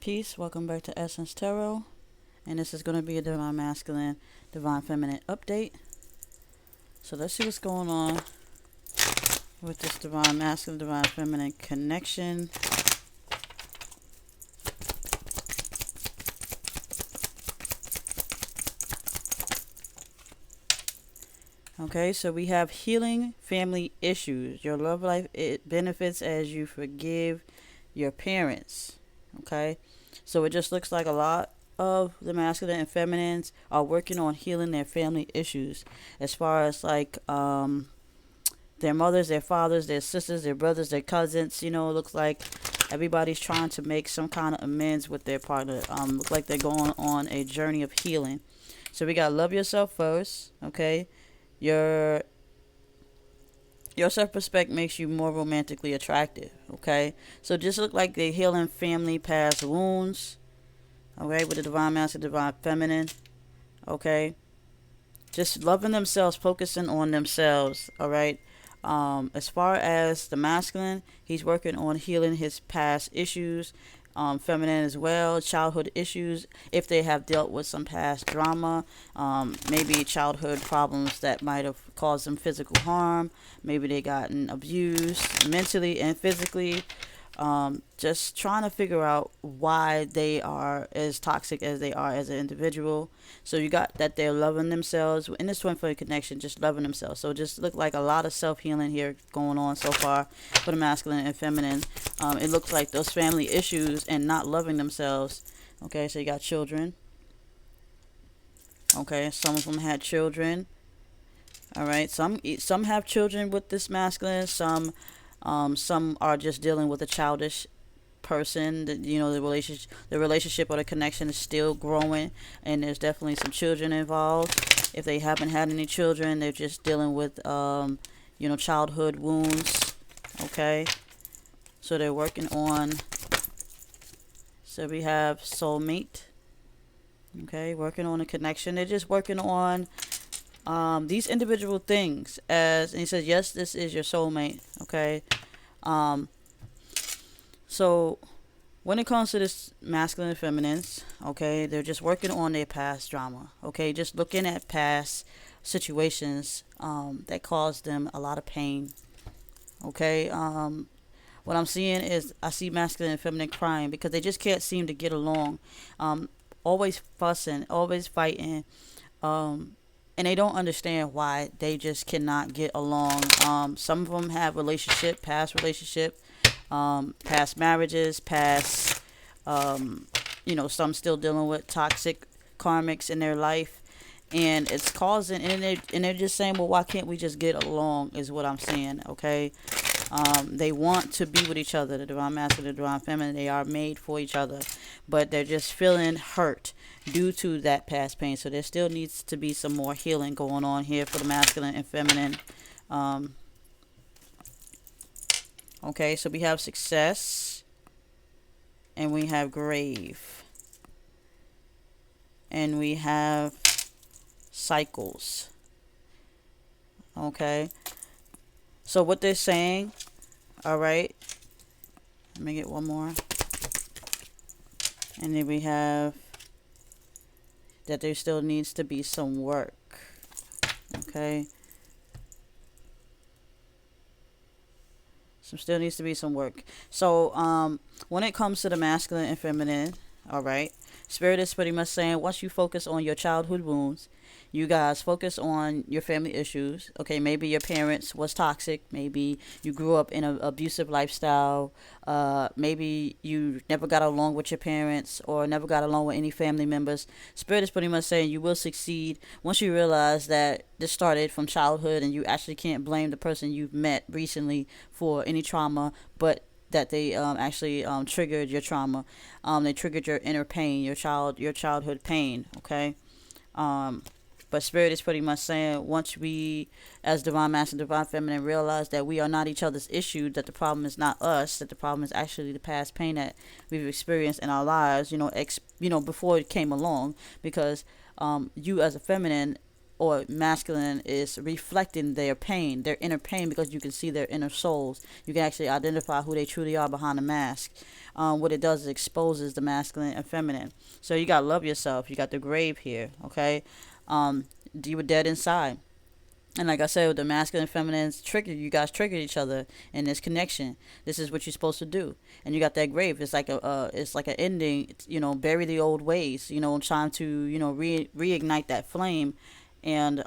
Peace. Welcome back to Essence Tarot. And this is going to be a Divine Masculine, Divine Feminine update. So let's see what's going on with this Divine Masculine, Divine Feminine connection. Okay, so we have healing family issues. Your love life, it benefits as you forgive your parents. Okay, so it just looks like a lot of the masculine and feminines are working on healing their family issues, as far as like their mothers, their fathers, their sisters, their brothers, their cousins. It looks like everybody's trying to make some kind of amends with their partner. Look like they're going on a journey of healing. So we got love yourself first. Okay, your self-respect makes you more romantically attractive. Okay, so just look like they're healing family past wounds. Okay, with the divine masculine, divine feminine. Okay, just loving themselves, focusing on themselves. All right. As far as the masculine, he's working on healing his past issues. Feminine as well, childhood issues, if they have dealt with some past drama, maybe childhood problems that might have caused them physical harm, maybe they gotten abused mentally and physically. Just trying to figure out why they are as toxic as they are as an individual. So you got that they're loving themselves in this twin flame connection, just loving themselves. So just look like a lot of self healing here going on so far for the masculine and feminine. It looks like those family issues and not loving themselves. Okay, so you got children. Okay, some of them had children. All right, some have children with this masculine. Some are just dealing with a childish person. That the relationship or the connection is still growing, and there's definitely some children involved. If they haven't had any children, they're just dealing with childhood wounds. Okay, so they're working on. So we have soulmate. Okay, working on a connection. They're just working on these individual things, and he says, yes, this is your soulmate. Okay. So when it comes to this masculine and feminines, okay, they're just working on their past drama. Okay, just looking at past situations that caused them a lot of pain. Okay. What I'm seeing is I see masculine and feminine crying because they just can't seem to get along. Always fussing, always fighting. And they don't understand why they just cannot get along. Some of them have past marriages, some still dealing with toxic karmics in their life, and it's causing. And they're just saying, well, why can't we just get along? Is what I'm saying. Okay, they want to be with each other. The divine masculine, the divine feminine, they are made for each other, but they're just feeling hurt due to that past pain. So there still needs to be some more healing going on here for the masculine and feminine. Okay, so we have success, and we have grave, and we have cycles. Okay, so what they're saying, all right, let me get one more, and then we have that there still needs to be some work. Okay, still needs to be some work. So when it comes to the masculine and feminine, all right, spirit is pretty much saying, once you focus on your childhood wounds, you guys focus on your family issues. Okay, maybe your parents was toxic, maybe you grew up in an abusive lifestyle, maybe you never got along with your parents or never got along with any family members. Spirit is pretty much saying you will succeed once you realize that this started from childhood, and you actually can't blame the person you've met recently for any trauma, but that they actually triggered your trauma. They triggered your inner pain, your childhood pain. Okay. But spirit is pretty much saying, once we, as divine masculine, divine feminine, realize that we are not each other's issue, that the problem is not us, that the problem is actually the past pain that we've experienced in our lives, before it came along. Because you as a feminine, or masculine is reflecting their pain, their inner pain, because you can see their inner souls. You can actually identify who they truly are behind the mask. What it does is exposes the masculine and feminine. So you gotta love yourself. You got the grave here, okay? You were dead inside. And like I said, with the masculine and feminine triggered, you guys triggered each other in this connection. This is what you're supposed to do. And you got that grave. It's like it's like an ending. It's, bury the old ways. Trying to reignite that flame, and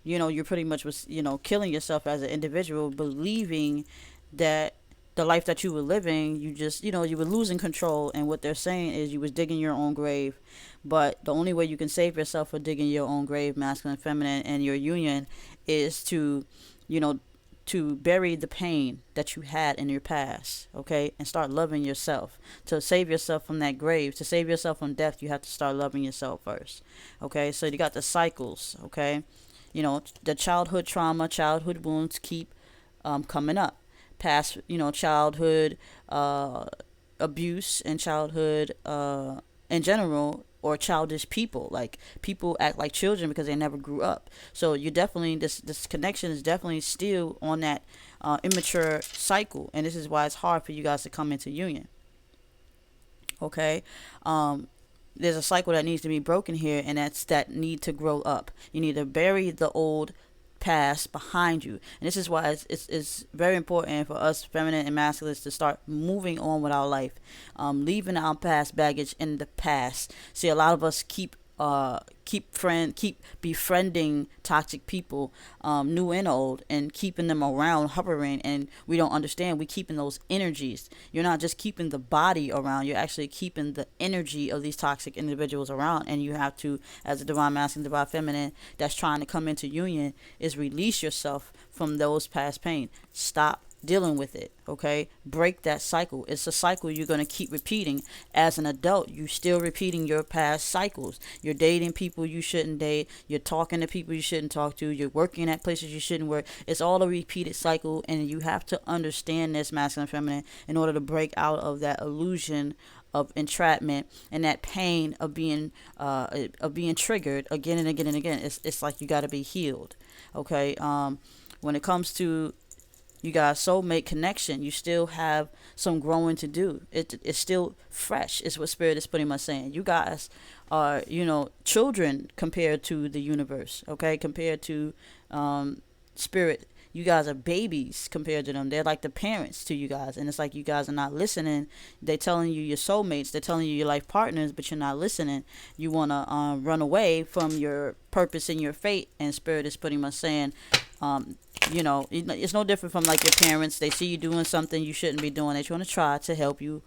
you're pretty much was killing yourself as an individual, believing that the life that you were living, you just you were losing control. And what they're saying is you was digging your own grave. But the only way you can save yourself for digging your own grave, masculine and feminine, and your union, is to to bury the pain that you had in your past, okay, and start loving yourself. To save yourself from that grave, to save yourself from death, you have to start loving yourself first, okay. So you got the cycles, okay. The childhood trauma, childhood wounds keep coming up. Past childhood abuse and childhood in general, or childish people. Like, people act like children because they never grew up. So you definitely, this connection is definitely still on that immature cycle, and this is why it's hard for you guys to come into union, okay. There's a cycle that needs to be broken here, and that's that need to grow up. You need to bury the old past behind you. And this is why it's very important for us feminine and masculines to start moving on with our life, leaving our past baggage in the past. See, a lot of us keep befriending toxic people, new and old, and keeping them around, hovering, and we don't understand we keeping those energies. You're not just keeping the body around, you're actually keeping the energy of these toxic individuals around. And you have to, as a divine masculine, divine feminine that's trying to come into union, is release yourself from those past pain. Stop dealing with it, okay. Break that cycle. It's a cycle you're going to keep repeating. As an adult, you're still repeating your past cycles. You're dating people you shouldn't date, you're talking to people you shouldn't talk to, you're working at places you shouldn't work. It's all a repeated cycle, and you have to understand this, masculine and feminine, in order to break out of that illusion of entrapment and that pain of being triggered again and again and again. It's like you got to be healed, okay. When it comes to you guys soulmate connection, you still have some growing to do. It's still fresh, is what spirit is pretty much saying. You guys are children compared to the universe, okay, compared to spirit. You guys are babies compared to them. They're like the parents to you guys, and it's like you guys are not listening. They're telling you your soulmates, they're telling you your life partners, but you're not listening. You want to run away from your purpose and your fate, and spirit is pretty much saying, it's no different from like your parents. They see you doing something you shouldn't be doing. They're trying to try to help you.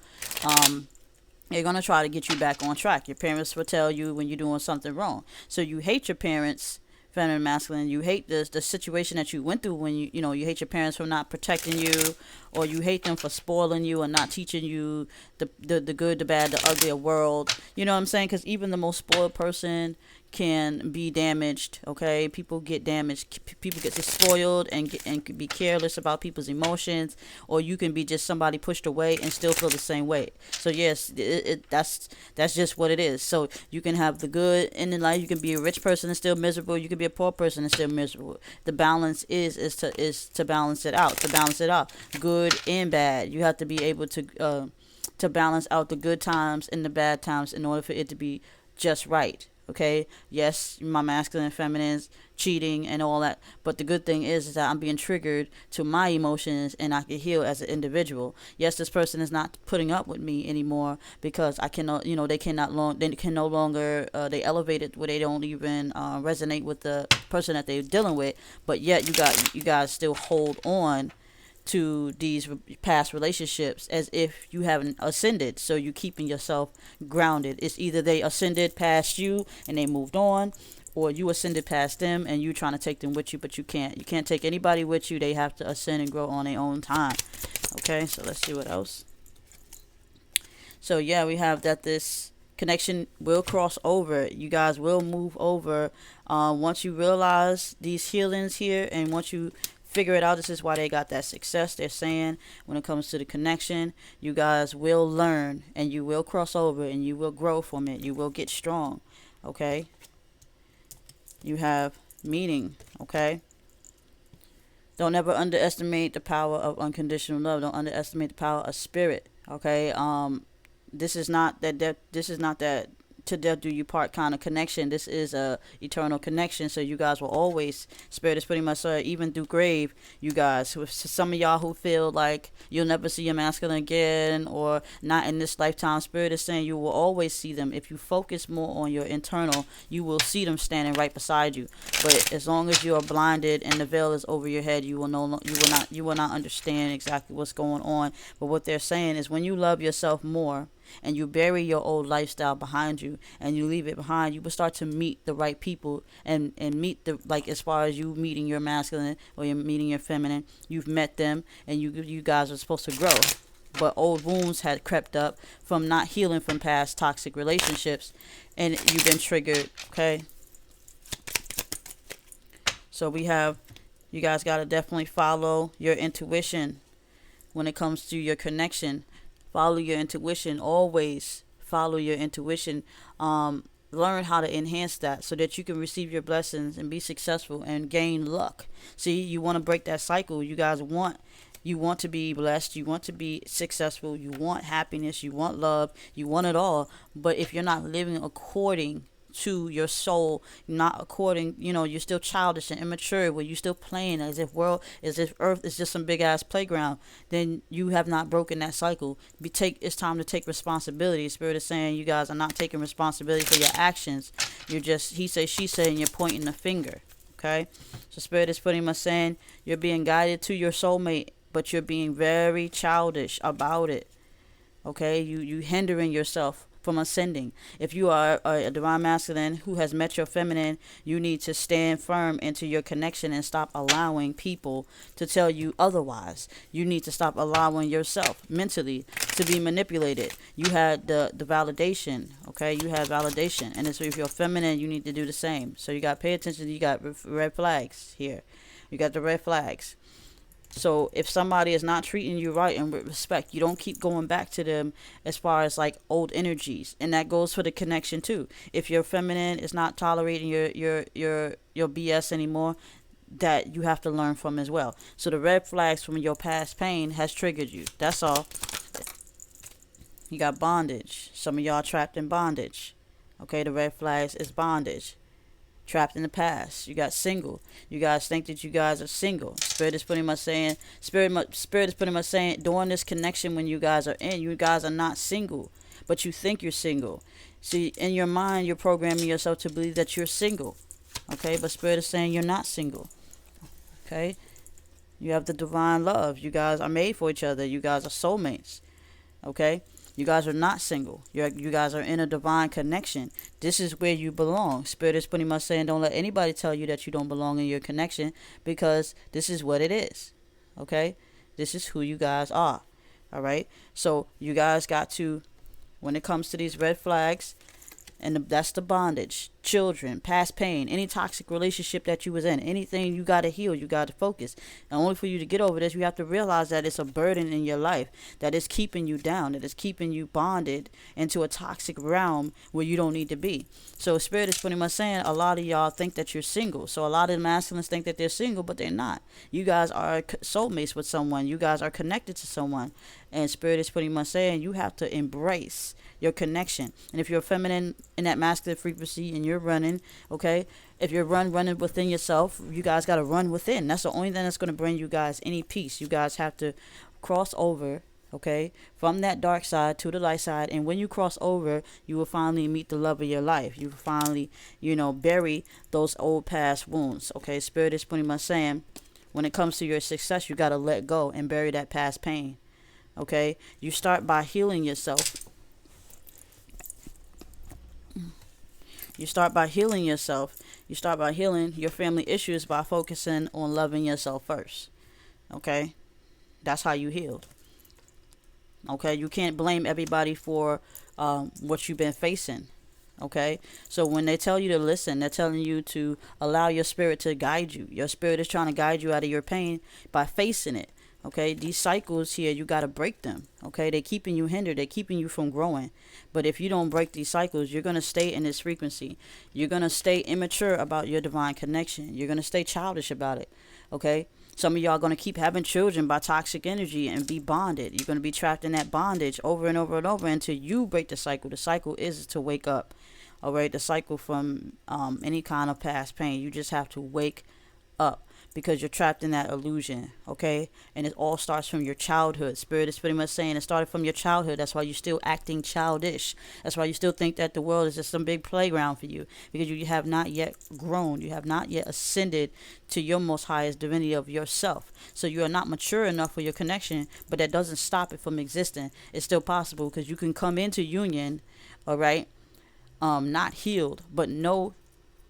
They're going to try to get you back on track. Your parents will tell you when you're doing something wrong. So you hate your parents, feminine, masculine. You hate the situation that you went through when you hate your parents for not protecting you, or you hate them for spoiling you and not teaching you the good, the bad, the ugly of world. You know what I'm saying? Because even the most spoiled person can be damaged, okay. People get damaged. People get spoiled and be careless about people's emotions, or you can be just somebody pushed away and still feel the same way. So yes, that's just what it is. So you can have the good in life. You can be a rich person and still miserable. You can be a poor person and still miserable. The balance is to balance it out. To balance it out, good and bad. You have to be able to balance out the good times and the bad times in order for it to be just right. Okay, yes, my masculine and feminines, cheating and all that, but the good thing is that I'm being triggered to my emotions, and I can heal as an individual. Yes, this person is not putting up with me anymore because I cannot, they can no longer, they elevated where they don't even resonate with the person that they're dealing with, but yet you guys still hold on to these past relationships as if you haven't ascended. So you keeping yourself grounded. It's either they ascended past you and they moved on, or you ascended past them and you trying to take them with you, but you can't. You can't take anybody with you. They have to ascend and grow on their own time. Okay, so let's see what else. So yeah, we have that this connection will cross over. You guys will move over once you realize these healings here, and once you figure it out. This is why they got that success. They're saying when it comes to the connection, you guys will learn and you will cross over and you will grow from it. You will get strong. Okay. You have meeting, okay? Don't ever underestimate the power of unconditional love. Don't underestimate the power of spirit, okay? This is not that to death do you part kind of connection. This is a eternal connection. So you guys will always, spirit is pretty much even through grave, you guys, with some of y'all who feel like you'll never see your masculine again or not in this lifetime, spirit is saying you will always see them. If you focus more on your internal, you will see them standing right beside you. But as long as you are blinded and the veil is over your head, you will not understand exactly what's going on. But what they're saying is when you love yourself more and you bury your old lifestyle behind you and you leave it behind, you will start to meet the right people and meet the, like, as far as you meeting your masculine or you're meeting your feminine, you've met them and you guys are supposed to grow. But old wounds had crept up from not healing from past toxic relationships and you've been triggered, okay? So we have, you guys got to definitely follow your intuition when it comes to your connection. Follow your intuition. Always follow your intuition. Learn how to enhance that so that you can receive your blessings and be successful and gain luck. See, you want to break that cycle. You guys want to be blessed. You want to be successful. You want happiness. You want love. You want it all. But if you're not living according to your soul, not according, you're still childish and immature, where you're still playing as if earth is just some big ass playground, then you have not broken that cycle. It's time to take responsibility. Spirit is saying you guys are not taking responsibility for your actions. You're just he say she say and you're pointing the finger. Okay, so spirit is pretty much saying you're being guided to your soulmate, but you're being very childish about it. Okay, you hindering yourself from ascending. If you are a divine masculine who has met your feminine, you need to stand firm into your connection and stop allowing people to tell you otherwise. You need to stop allowing yourself mentally to be manipulated. You had the validation, okay? You have validation. And so if you're feminine, you need to do the same. So you got to pay attention. You got red flags here. You got the red flags. So if somebody is not treating you right and with respect, you don't keep going back to them as far as like old energies. And that goes for the connection too. If your feminine is not tolerating your BS anymore, that you have to learn from as well. So the red flags from your past pain has triggered you. That's all. You got bondage. Some of y'all trapped in bondage. Okay, the red flags is bondage. Trapped in the past. You got single. You guys think that you guys are single. Spirit is pretty much saying during this connection when you guys are in, you guys are not single, but you think you're single. See, in your mind, you're programming yourself to believe that you're single. Okay, but spirit is saying you're not single. Okay, you have the divine love. You guys are made for each other. You guys are soulmates. Okay. You guys are not single. You guys are in a divine connection. This is where you belong. Spirit is pretty much saying don't let anybody tell you that you don't belong in your connection, because this is what it is. Okay? This is who you guys are. All right? So you guys got to, when it comes to these red flags, and that's the bondage, children, past pain, any toxic relationship that you was in, anything, you got to heal, you got to focus. And only for you to get over this, you have to realize that it's a burden in your life that is keeping you down, that is keeping you bonded into a toxic realm where you don't need to be. So spirit is pretty much saying a lot of y'all think that you're single. So a lot of the masculines think that they're single, but they're not. You guys are soulmates with someone. You guys are connected to someone. And spirit is pretty much saying you have to embrace your connection. And if you're feminine in that masculine frequency and you're running, okay, if you're running within yourself, you guys got to run within. That's the only thing that's going to bring you guys any peace. You guys have to cross over, okay, from that dark side to the light side. And when you cross over, you will finally meet the love of your life. You will finally, bury those old past wounds. Okay, spirit is pretty much saying when it comes to your success, you got to let go and bury that past pain. Okay, you start by healing yourself. You start by healing yourself. You start by healing your family issues by focusing on loving yourself first. Okay, that's how you heal. Okay, you can't blame everybody for what you've been facing. Okay, so when they tell you to listen, they're telling you to allow your spirit to guide you. Your spirit is trying to guide you out of your pain by facing it. Okay, these cycles here, you got to break them. Okay, they're keeping you hindered, they're keeping you from growing. But if you don't break these cycles, you're going to stay in this frequency. You're going to stay immature about your divine connection. You're going to stay childish about it. Okay, some of y'all are going to keep having children by toxic energy and be bonded. You're going to be trapped in that bondage over and over and over until you break the cycle. The cycle is to wake up. All right, the cycle from any kind of past pain. You just have to wake up, because you're trapped in that illusion. Okay, and it all starts from your childhood. Spirit is pretty much saying it started from your childhood. That's why you're still acting childish. That's why you still think that the world is just some big playground for you, because you have not yet grown. You have not yet ascended to your most highest divinity of yourself. So you are not mature enough for your connection, but that doesn't stop it from existing. It's still possible, because you can come into union, all right, not healed, but know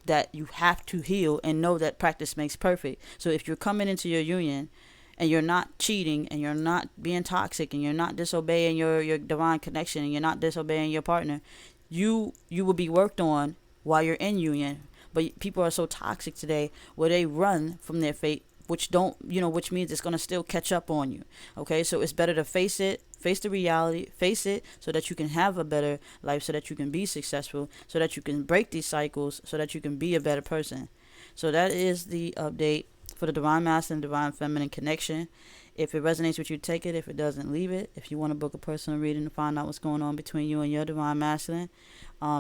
that you have to heal, and know that practice makes perfect. So if you're coming into your union and you're not cheating, and you're not being toxic, and you're not disobeying your divine connection, and you're not disobeying your partner, you will be worked on while you're in union. But people are so toxic today where they run from their fate, which which means it's going to still catch up on you. Okay, so it's better to face it, face the reality, face it, so that you can have a better life, so that you can be successful, so that you can break these cycles, so that you can be a better person. So that is the update for the divine masculine, divine feminine connection. If it resonates with you, take it. If it doesn't, leave it. If you want to book a personal reading to find out what's going on between you and your divine masculine,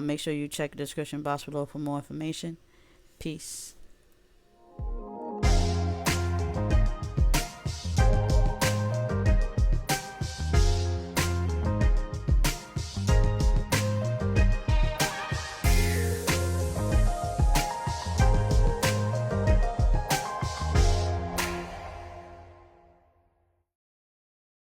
make sure you check the description box below for more information. Peace.